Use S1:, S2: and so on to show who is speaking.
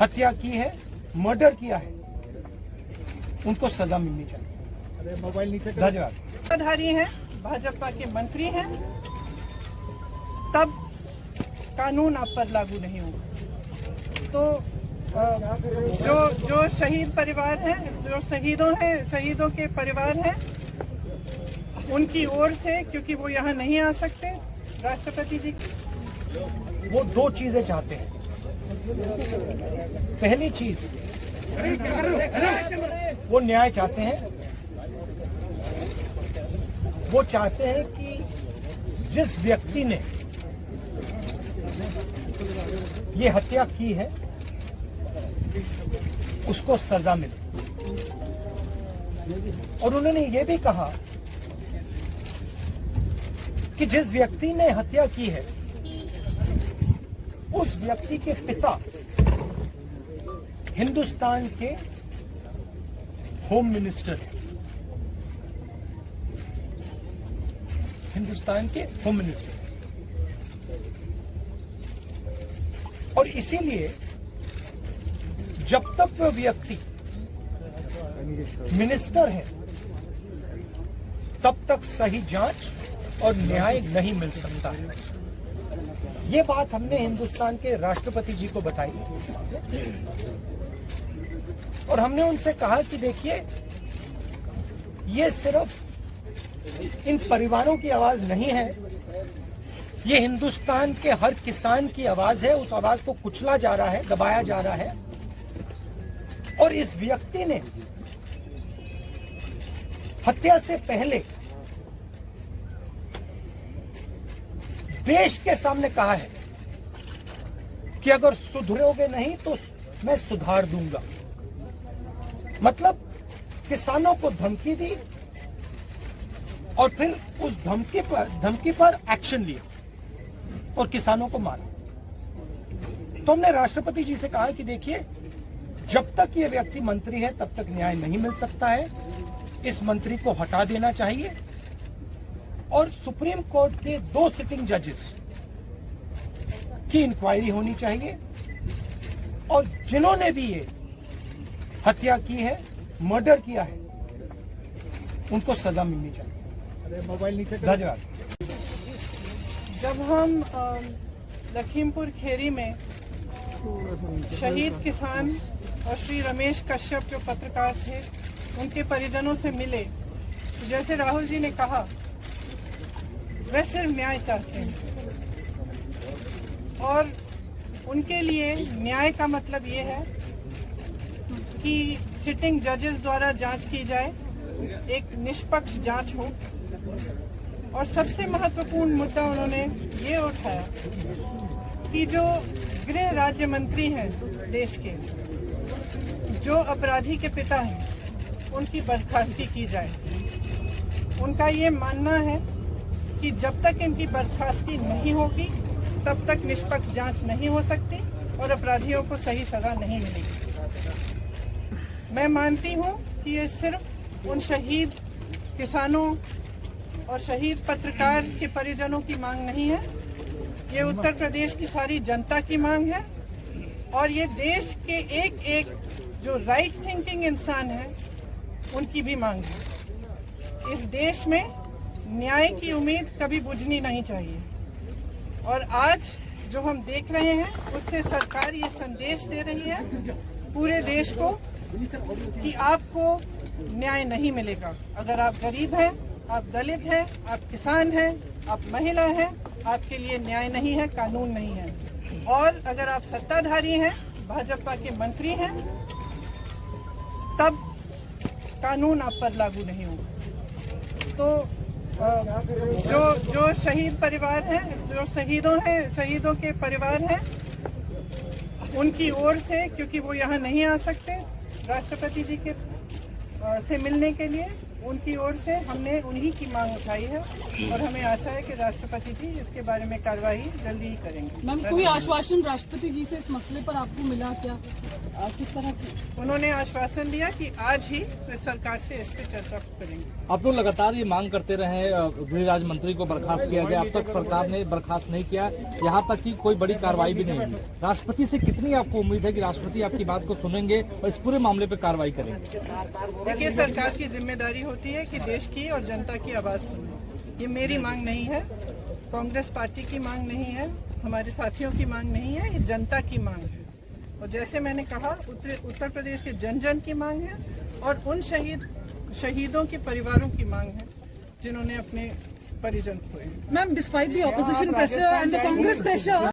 S1: हत्या की है, मर्डर किया है, उनको सजा मिलनी चाहिए।
S2: अरे मोबाइल नीचे कर।
S1: धन्यवाद।
S3: सत्ताधारी हैं, भाजपा के मंत्री हैं, तब कानून आप पर लागू नहीं होगा। तो जो शहीद परिवार हैं, जो शहीदों के परिवार हैं, उनकी ओर से, क्योंकि वो यहाँ नहीं आ सकते, राष्ट्रपति जी
S1: वो दो चीजें चाहते हैं। पहली चीज, वो न्याय चाहते हैं। वो चाहते हैं कि जिस व्यक्ति ने ये हत्या की है उसको सजा मिले। और उन्होंने ये भी कहा कि जिस व्यक्ति ने हत्या की है उस व्यक्ति के पिता हिंदुस्तान के होम मिनिस्टर हैं। हिंदुस्तान के होम मिनिस्टर। और इसीलिए जब तक वो व्यक्ति मिनिस्टर है तब तक सही जांच और न्याय नहीं मिल सकता है। ये बात हमने हिंदुस्तान के राष्ट्रपति जी को बताई और हमने उनसे कहा कि देखिए, ये सिर्फ इन परिवारों की आवाज नहीं है, ये हिंदुस्तान के हर किसान की आवाज है। उस आवाज को कुचला जा रहा है, दबाया जा रहा है। और इस व्यक्ति ने हत्या से पहले देश के सामने कहा है कि अगर सुधरोगे नहीं तो मैं सुधार दूंगा। मतलब किसानों को धमकी दी और फिर उस धमकी पर एक्शन लिया और किसानों को मारा। तो हमने राष्ट्रपति जी से कहा कि देखिए, जब तक ये व्यक्ति मंत्री है तब तक न्याय नहीं मिल सकता है। इस मंत्री को हटा देना चाहिए और सुप्रीम कोर्ट के 2 सिटिंग जजेस की इंक्वायरी होनी चाहिए और जिन्होंने भी ये हत्या की है, मर्डर किया है, उनको सजा मिलनी चाहिए।
S2: अरे मोबाइल नीचे कर।
S1: धन्यवाद।
S3: जब हम लखीमपुर खेरी में शहीद किसान और श्री रमेश कश्यप जो पत्रकार थे, उनके परिजनों से मिले, तो जैसे राहुल जी ने कहा, वे सिर्फ न्याय चाहते हैं और उनके लिए न्याय का मतलब ये है कि सिटिंग जजेस द्वारा जांच की जाए, एक निष्पक्ष जांच हो। और सबसे महत्वपूर्ण मुद्दा उन्होंने ये उठाया कि जो गृह राज्य मंत्री हैं देश के, जो अपराधी के पिता हैं, उनकी बर्खास्तगी की जाए। उनका ये मानना है कि जब तक इनकी बर्खास्तगी नहीं होगी तब तक निष्पक्ष जांच नहीं हो सकती और अपराधियों को सही सजा नहीं मिलेगी। मैं मानती हूं कि ये सिर्फ उन शहीद किसानों और शहीद पत्रकार के परिजनों की मांग नहीं है, ये उत्तर प्रदेश की सारी जनता की मांग है और ये देश के एक एक जो राइट थिंकिंग इंसान है उनकी भी मांग है। इस देश में न्याय की उम्मीद कभी बुझनी नहीं चाहिए और आज जो हम देख रहे हैं उससे सरकार ये संदेश दे रही है पूरे देश को कि आपको न्याय नहीं मिलेगा। अगर आप गरीब हैं, आप दलित हैं, आप किसान हैं, आप महिला हैं, आपके लिए न्याय नहीं है, कानून नहीं है। और अगर आप सत्ताधारी हैं, भाजपा के मंत्री हैं, तब कानून आप पर लागू नहीं होगा। तो जो शहीद परिवार हैं, जो शहीदों के परिवार हैं, उनकी ओर से, क्योंकि वो यहाँ नहीं आ सकते राष्ट्रपति जी के से मिलने के लिए, उनकी ओर से हमने उन्हीं की मांग उठाई है और हमें आशा है कि राष्ट्रपति जी इसके बारे में कार्रवाई जल्दी ही करेंगे।
S2: मैम, कोई आश्वासन राष्ट्रपति जी से इस मसले पर आपको मिला क्या? किस तरह की?
S3: उन्होंने आश्वासन दिया कि आज ही वे सरकार से इस पर चर्चा करेंगे।
S4: आप लोग लगातार ये मांग करते रहे गृह राज्य मंत्री को बर्खास्त किया जाए, अब तक सरकार ने बर्खास्त नहीं किया, यहाँ तक कि कोई बड़ी कार्रवाई भी नहीं हुई। राष्ट्रपति से कितनी आपको उम्मीद है कि राष्ट्रपति आपकी बात को सुनेंगे और इस पूरे मामले पर कार्रवाई करेंगे?
S3: देखिए, सरकार की जिम्मेदारी होती है कि देश की और जनता की आवाज सुने। ये मेरी मांग नहीं है, कांग्रेस पार्टी की मांग नहीं है, हमारे साथियों की मांग नहीं है, ये जनता की मांग है। और जैसे मैंने कहा, उत्तर प्रदेश के जन जन की मांग है और उन शहीदों के परिवारों की मांग है जिन्होंने अपने परिजन खोए।
S2: Ma'am, despite the opposition pressure and the Congress pressure,